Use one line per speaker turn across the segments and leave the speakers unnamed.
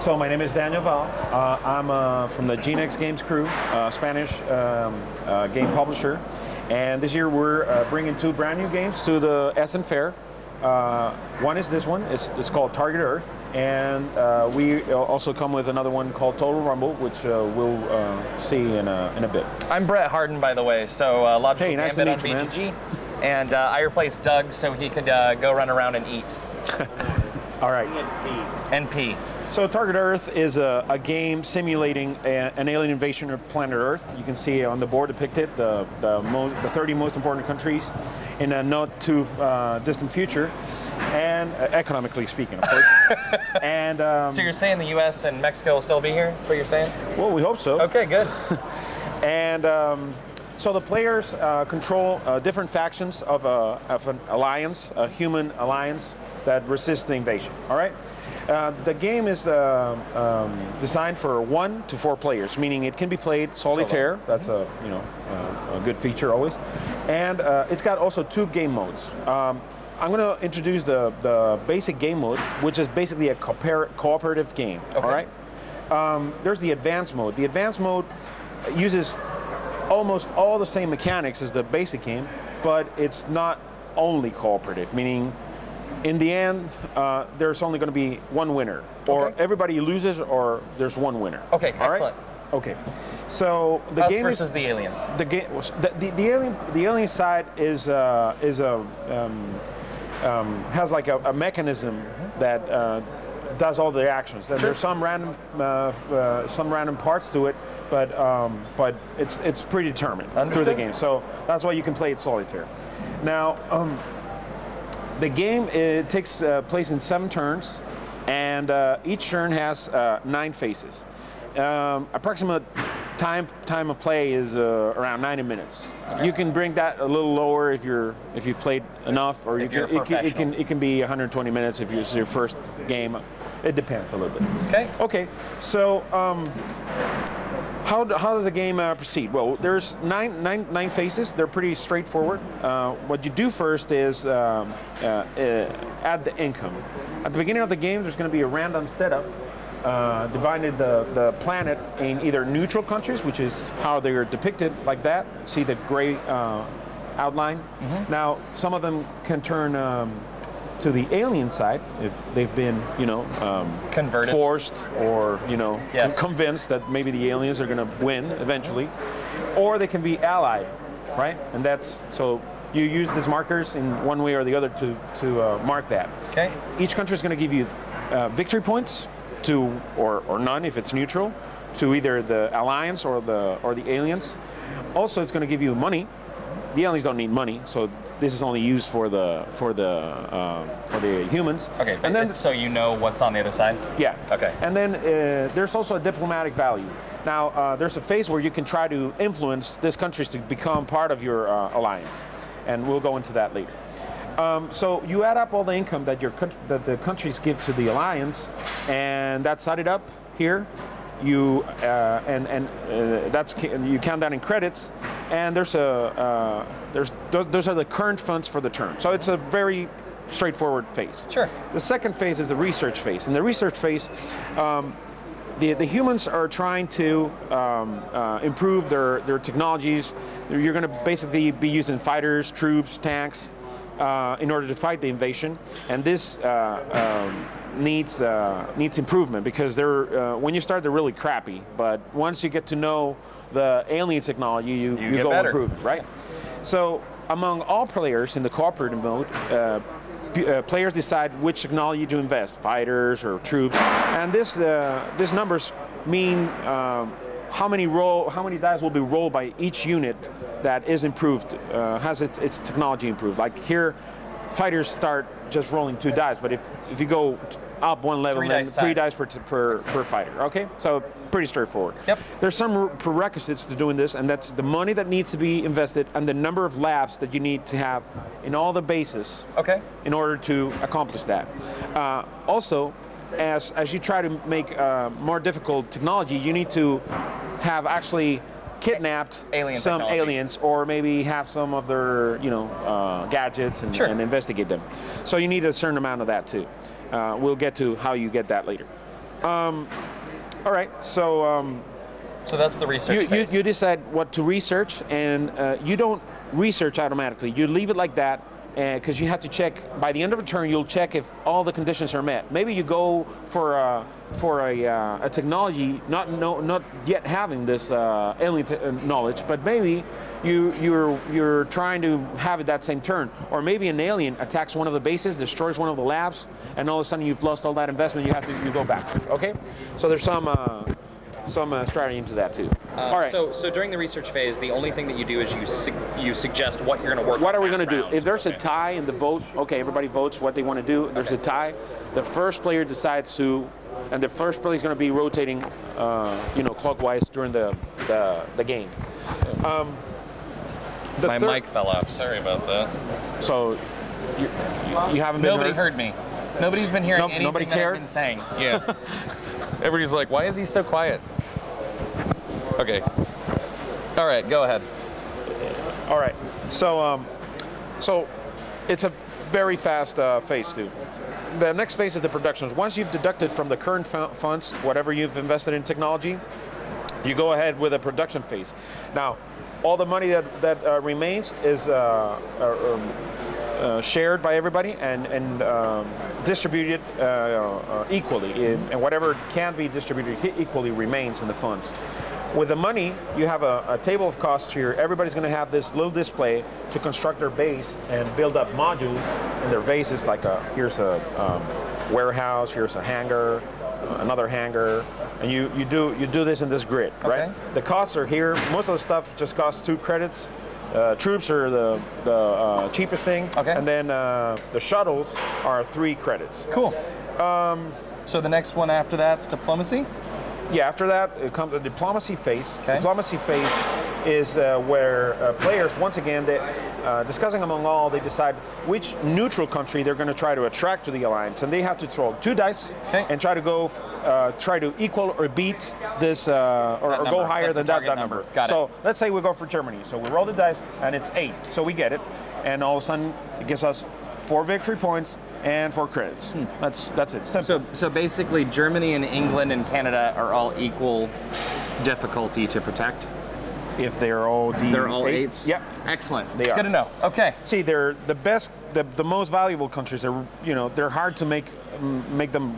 So my name is Daniel Val. I'm from the GeneX Games crew, Spanish game publisher. And this year we're bringing two brand new games to the Essen Fair. One is this one. It's called Target Earth. And we also come with another one called Total Rumble, which we'll see in a bit.
I'm Brett Harden, by the way, so Logical
hey, nice
Gambit
to meet
on
you,
BGG. And I replaced Doug so he could go run around and eat.
All right.
And pee.
So Target Earth is a game simulating an alien invasion of planet Earth. You can see on the board depicted the 30 most important countries in a not too distant future, and economically speaking, of course. And
so you're saying the U.S. and Mexico will still be here? That's what you're saying?
Well, we hope so.
Okay, good.
And so the players control different factions of an alliance, a human alliance that resists the invasion. All right. The game is designed for 1 to 4 players, meaning it can be played solitaire. That's a good feature always, and it's got also 2 game modes. I'm going to introduce the basic game mode, which is basically a cooperative game. Okay. All right. There's the advanced mode. The advanced mode uses almost all the same mechanics as the basic game, but it's not only cooperative, meaning in the end, there's only going to be one winner, or everybody loses, or there's one winner.
Okay,
all
excellent.
Right? Okay, so the
Us
game
versus the aliens.
The game, the alien side has like a mechanism that does all the actions, and there's some random parts to it, but it's predetermined through the game. So that's why you can play it solitaire. Now. The game takes place in 7 turns, and each turn has 9 phases. Approximate time of play is around 90 minutes. Okay. You can bring that a little lower if you've played enough, or it can be 120 minutes if it's your first game. It depends a little bit.
Okay.
Okay. So. How does the game proceed? Well, there's nine phases. They're pretty straightforward. What you do first is add the income. At the beginning of the game, there's going to be a random setup, divided the planet in either neutral countries, which is how they are depicted like that. See the gray outline? Mm-hmm. Now, some of them can turn to the alien side if they've been,
converted,
forced, or convinced that maybe the aliens are going to win eventually, or they can be allied, right? And that's so you use these markers in one way or the other to mark that.
Okay.
Each country is going to give you victory points or none if it's neutral to either the alliance or the aliens. Also, it's going to give you money. The aliens don't need money, so this is only used for the humans.
Okay, and then so you know what's on the other side.
Yeah.
Okay.
And then there's also a diplomatic value. Now there's a phase where you can try to influence these countries to become part of your alliance, and we'll go into that later. So you add up all the income that the countries give to the alliance, and that's added up here. You you count that in credits, and those are the current funds for the turn. So it's a very straightforward phase.
Sure.
The second phase is the research phase. In the research phase, the humans are trying to improve their technologies. You're going to basically be using fighters, troops, tanks in order to fight the invasion, and this needs improvement because when you start they're really crappy, but once you get to know the alien technology, you go improving, right? So among all players in the cooperative mode, players decide which technology to invest, fighters or troops, and these numbers mean how many dice will be rolled by each unit that is improved, has its technology improved. Like here, fighters start just rolling 2 dice, but if you go up one level, then 3 dice per fighter. Okay, so pretty straightforward.
Yep.
There's some prerequisites to doing this, and that's the money that needs to be invested and the number of labs that you need to have in all the bases.
Okay. In
order to accomplish that. Also, as you try to make more difficult technology, you need to have actually kidnapped some aliens, or maybe have some of their gadgets and investigate them. So you need a certain amount of that too. We'll get to how you get that later. All right, so
So that's the research phase.
you decide what to research, and you don't research automatically. You leave it like that, because you have to check. By the end of a turn, you'll check if all the conditions are met. Maybe you go for a technology not yet having this alien knowledge, but maybe you're trying to have it that same turn, or maybe an alien attacks one of the bases, destroys one of the labs, and all of a sudden you've lost all that investment. You go back. Okay, so there's some strategy into that too. All right.
So during the research phase, the only thing that you do is you suggest what you're going to work.
What are we going to do? If there's a tie in the vote, okay, everybody votes what they want to do. There's a tie. The first player decides who, and the first player is going to be rotating, clockwise during the game.
My mic fell off. Sorry about that.
So you haven't been
Nobody heard me. Nobody's been hearing anything
nobody
that
cared?
I've been saying. Yeah. Everybody's like, why is he so quiet? Okay. All right, go ahead.
All right. So it's a very fast phase too. The next phase is the productions. Once you've deducted from the current funds whatever you've invested in technology, you go ahead with a production phase. Now, all the money that remains is shared by everybody and distributed equally, and whatever can be distributed equally remains in the funds. With the money, you have a table of costs here. Everybody's going to have this little display to construct their base and build up modules in their bases. Like here's a warehouse, here's a hangar, another hangar, and you do this in this grid, right?
Okay.
The costs are here. Most of the stuff just costs 2 credits. Troops are the cheapest thing,
okay.
And then the shuttles are 3 credits.
Cool. So the next one after that's diplomacy?
Yeah, after that it comes the diplomacy phase.
Okay.
Diplomacy phase is where players, once again, discussing among all, they decide which neutral country they're going to try to attract to the alliance, and they have to throw 2 dice and try to equal or beat this, or go higher than that number.
Got
so let's say we go for Germany. So we roll the dice, and it's 8. So we get it, and all of a sudden it gives us 4 victory points and 4 credits. That's it. Simple.
So basically, Germany and England and Canada are all equal difficulty to protect.
If they're all
They're all 8s?
Yep.
Excellent.
They
It's
are.
good to know. Okay.
See, they're the best, the most valuable countries. Are they're hard to make them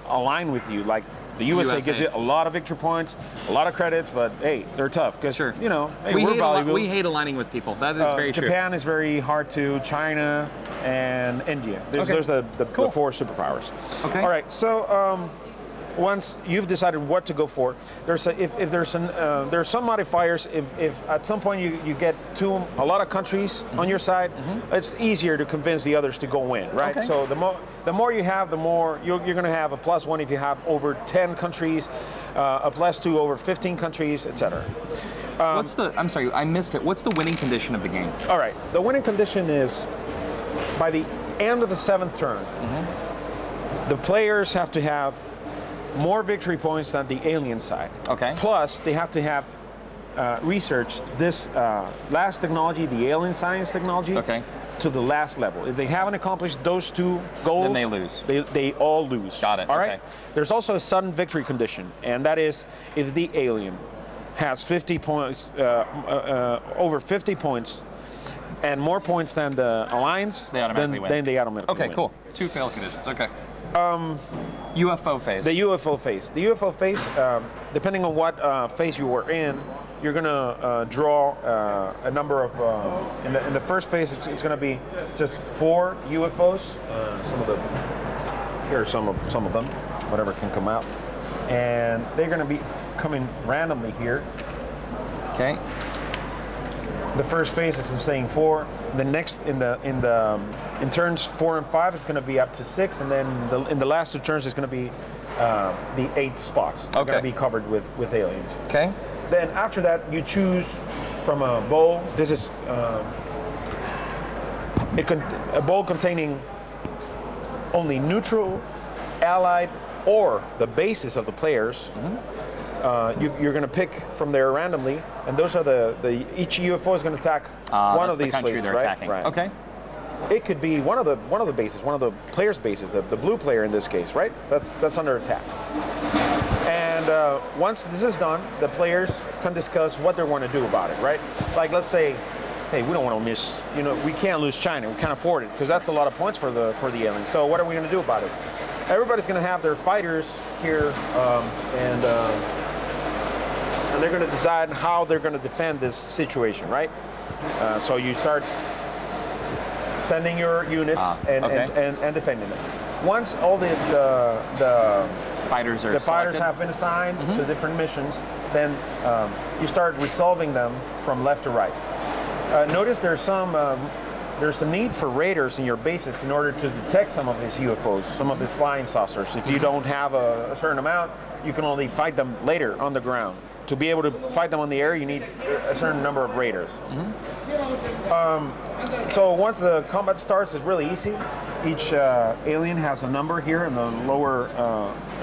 align with you. Like the USA gives you a lot of victory points, a lot of credits, but hey, they're tough because
Sure.
Hey,
we
we're
hate
valuable.
we hate aligning with people. That is very true.
Japan is very hard to. China and India. There's the 4 superpowers.
Okay.
All right. So once you've decided what to go for, there's there's some modifiers. If at some point you get a lot of countries on your side, it's easier to convince the others to go in, right?
Okay.
So the more you have, the more you're going to have a +1 if you have over 10 countries, a +2 over 15 countries, etc.
I'm sorry, I missed it. What's the winning condition of the game?
All right. The winning condition is by the end of the 7th turn, the players have to have more victory points than the alien side.
Okay.
Plus, they have to have researched this last technology, the alien science technology, to the last level. If they haven't accomplished those 2 goals,
then they lose.
They all lose.
Got it.
All right. There's also a sudden victory condition, and that is if the alien has 50 points, over 50 points, and more points than the alliance, then they automatically win.
Okay, cool. 2 fail conditions. Okay. UFO phase.
The UFO phase. The UFO phase, depending on what phase you were in, you're going to draw a number of. In the first phase, it's going to be just 4 UFOs. Here are some of them, whatever can come out, and they're going to be coming randomly here.
Okay.
The first phase is saying 4. The next in turns 4 and 5, it's going to be up to 6, and then in the last 2 turns, it's going to be the 8 spots. They're going to be covered with aliens.
Okay.
Then after that, you choose from a bowl. This is a bowl containing only neutral, allied, or the bases of the players. You're going to pick from there randomly, and those are each UFO is going to attack one of these places,
they're
right?
Attacking.
Right.
Okay.
It could be one of the bases, one of the players' bases, the blue player in this case, right? That's under attack. And once this is done, the players can discuss what they want to do about it, right? Like, let's say, hey, we don't want to miss, we can't lose China. We can't afford it because that's a lot of points for the aliens. So what are we going to do about it? Everybody's going to have their fighters here, and they're going to decide how they're going to defend this situation, right? So you start sending your units and defending them. Once all the
fighters
have been assigned to different missions, then you start resolving them from left to right. Notice there's a need for radars in your bases in order to detect some of these UFOs, some of the flying saucers. If you don't have a certain amount, you can only fight them later on the ground. To be able to fight them on the air, you need a certain number of radars. So once the combat starts, it's really easy. Each alien has a number here in the lower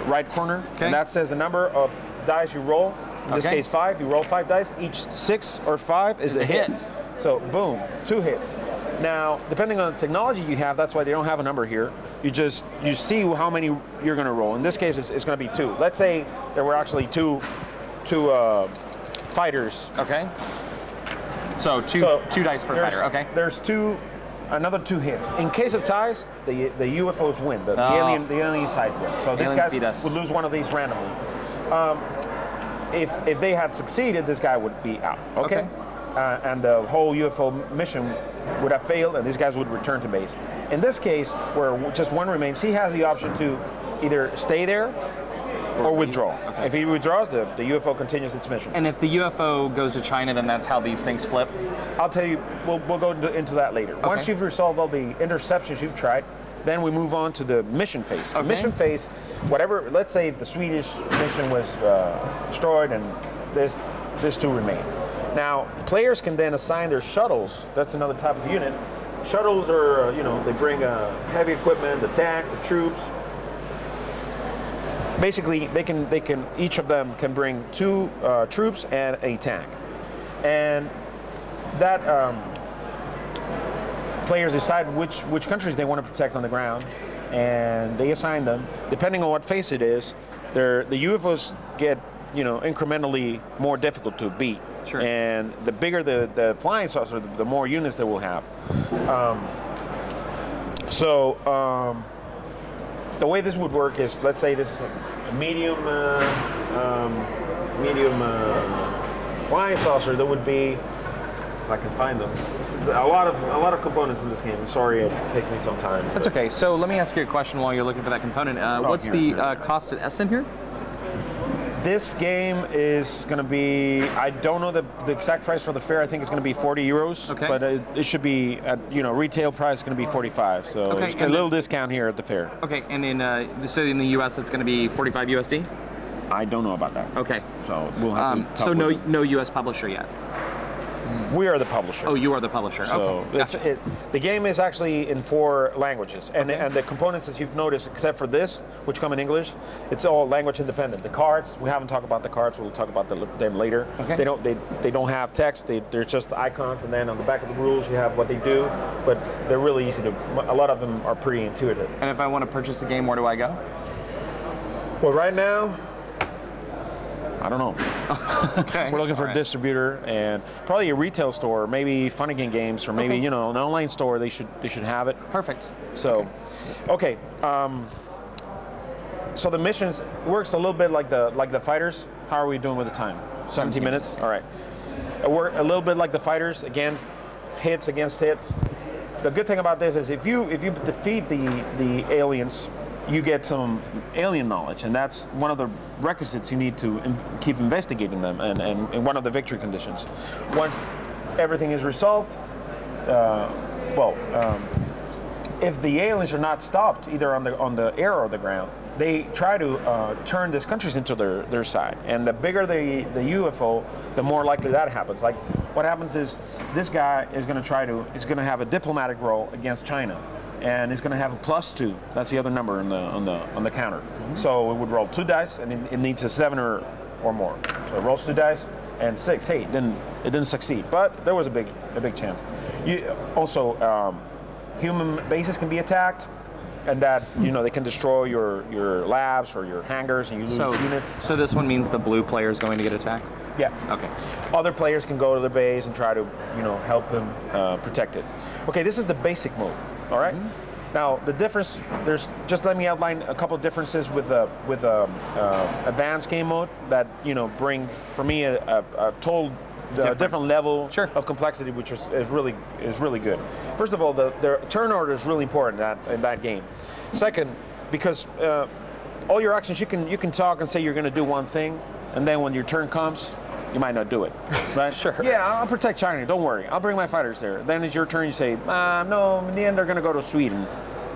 right corner, and that says the number of dice you roll. In this case, 5. You roll 5 dice. Each 6 or 5 is a hit. So boom, 2 hits. Now, depending on the technology you have, that's why they don't have a number here. You see how many you're going to roll. In this case, it's going to be 2. Let's say there were actually two fighters.
Okay. So two dice per fighter. Okay.
There's another 2 hits. In case of ties, the UFOs win. The alien side wins. So these guys would lose one of these randomly. If they had succeeded, this guy would be out. Okay. And the whole UFO mission would have failed, and these guys would return to base. In this case, where just one remains, he has the option to either stay there or withdraw. Okay. If he withdraws, the UFO continues its mission.
And if the UFO goes to China, then that's how these things flip?
I'll tell you, we'll go into that later. Okay. Once you've resolved all the interceptions you've tried, then we move on to the mission phase. Okay. The mission phase, whatever, let's say the Swedish mission was destroyed and this 2 remain. Now, players can then assign their shuttles. That's another type of unit. Shuttles are, they bring heavy equipment, the tanks, the troops. Basically, each of them can bring 2 troops and a tank. And that players decide which countries they want to protect on the ground, and they assign them. Depending on what phase it is, the UFOs get incrementally more difficult to beat.
Sure.
And the bigger the flying saucer, the more units they will have. The way this would work is, let's say this is a medium flying saucer. That would be, if I can find them. This is a lot of components in this game. Sorry, it takes me some time.
That's okay. So let me ask you a question while you're looking for that component. What's the cost at Essen here?
This game is going to be, I don't know the exact price for the fair. I think it's going to be 40 euros, but it should be at, retail price is going to be 45. So there's a little discount here at the fair. Okay, and in the US it's going to be 45 USD? I don't know about that. Okay. So we'll have to talk so no US publisher yet? We are the publisher. Oh, you are the publisher. So okay. Gotcha. The game is actually in 4 languages, and the components that you've noticed, except for this, which come in English, it's all language independent. The cards, we haven't talked about the cards. We'll talk about them later. Okay. They don't have text. They're just icons, and then on the back of the rules you have what they do. But they're really easy to. A lot of them are pretty intuitive. And if I want to purchase the game, where do I go? Well, right now, I don't know. Okay. We're looking for a distributor and probably a retail store, maybe Funnigan Games, or maybe an online store. They should have it. Perfect. So, okay. So the missions works a little bit like the fighters. How are we doing with the time? 17 minutes. All right. It works a little bit like the fighters, against hits. The good thing about this is if you defeat the aliens, you get some alien knowledge, and that's one of the requisites you need to keep investigating them, and one of the victory conditions. Once everything is resolved, if the aliens are not stopped either on the air or the ground, they try to turn these countries into their side. And the bigger the UFO, the more likely that happens. Like what happens is this guy is going to have a diplomatic role against China. And it's going to have a +2. That's the other number on the counter. Mm-hmm. So it would roll 2 dice, and it needs a 7 or more. So it rolls 2 dice and 6. Hey, it didn't succeed, but there was a big chance. Also, human bases can be attacked, and that they can destroy your labs or your hangars, and you lose units.
So this one means the blue player is going to get attacked?
Yeah.
Okay.
Other players can go to the base and try to help him protect it. Okay, this is the basic mode. All right. Now the difference, just let me outline a couple of differences with advanced game mode that bring for me a total different level of complexity, which is really good. First of all, the turn order is really important in that game. Second, because all your actions, you can talk and say you're going to do one thing, and then when your turn comes, you might not do it, right?
Sure.
Yeah, I'll protect China. Don't worry. I'll bring my fighters there. Then it's your turn. You say, no. In the end, they're going to go to Sweden.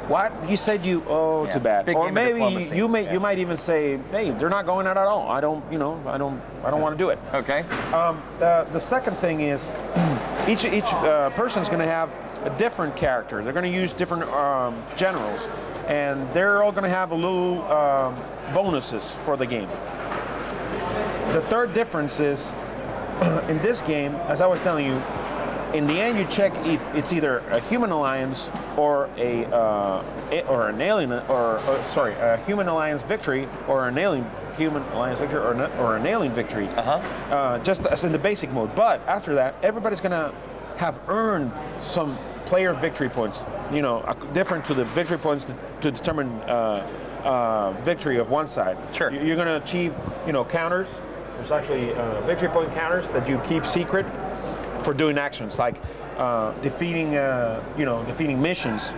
What? You said you? Oh, too bad.
Big
or maybe you might even say, hey, they're not going out at all. I don't want to do it.
Okay.
The second thing is, each person is going to have a different character. They're going to use different generals, and they're all going to have a little bonuses for the game. The third difference is, in this game, as I was telling you, in the end you check if it's either a human alliance or a human alliance victory or an alien human alliance victory or an alien victory. Just as in the basic mode. But after that, everybody's gonna have earned some player victory points. Different to the victory points to determine victory of one side.
Sure.
You're gonna achieve counters. There's actually victory point counters that you keep secret for doing actions like defeating missions,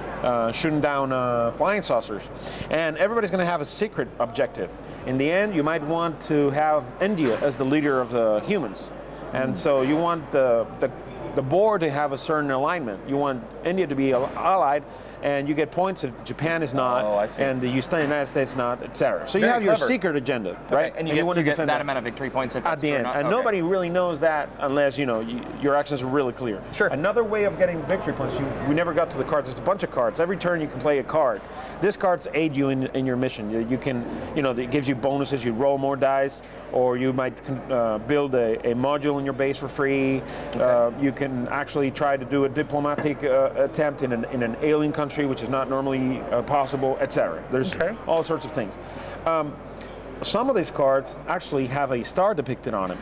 shooting down flying saucers, and everybody's going to have a secret objective. In the end, you might want to have India as the leader of the humans, and so you want the board to have a certain alignment. You want India to be allied, and you get points if Japan is not, and the United States not, etc. So you have your secret agenda, right?
And you want to get that amount of victory points
at the end. And nobody really knows that unless your actions are really clear.
Sure.
Another way of getting victory points, we never got to the cards. It's a bunch of cards. Every turn you can play a card. This cards aid you in your mission. You can, it gives you bonuses. You roll more dice, or you might build a module in your base for free. Okay. You can actually try to do a diplomatic attempt in an alien country, which is not normally possible, etc. There's all sorts of things. Some of these cards actually have a star depicted on them.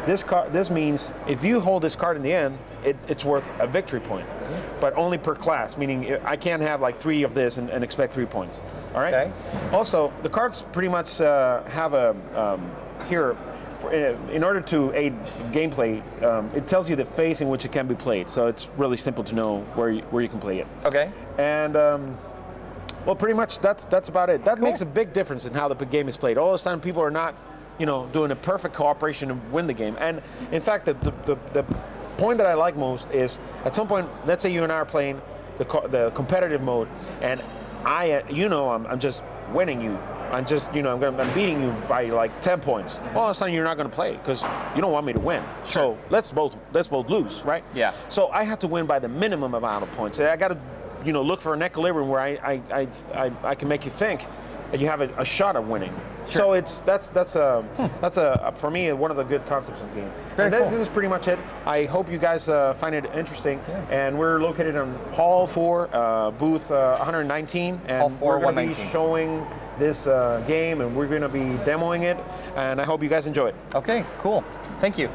This means if you hold this card in the end, it's worth a victory point, but only per class, meaning I can't have like 3 of this and expect 3 points. All right? Okay. Also, the cards pretty much have a, here, in order to aid gameplay, it tells you the phase in which it can be played. So it's really simple to know where you can play it. Okay. And well, pretty much that's about it. That makes a big difference in how the game is played. All the time, people are not, doing a perfect cooperation to win the game. And in fact, the point that I like most is at some point, let's say you and I are playing the competitive mode, and I'm just winning you. I'm beating you by like 10 points. Well, all of a sudden you're not going to play because you don't want me to win. Sure. So let's both lose, right? Yeah. So I have to win by the minimum amount of points. I got to, look for an equilibrium where I can make you think that you have a shot of winning. Sure. So that's for me one of the good concepts of the game. Very cool. This is pretty much it. I hope you guys find it interesting. Yeah. And we're located on Hall 4, booth 119, and Hall 4, we're going to be showing this game, and we're going to be demoing it. And I hope you guys enjoy it.
Okay, cool. Thank you.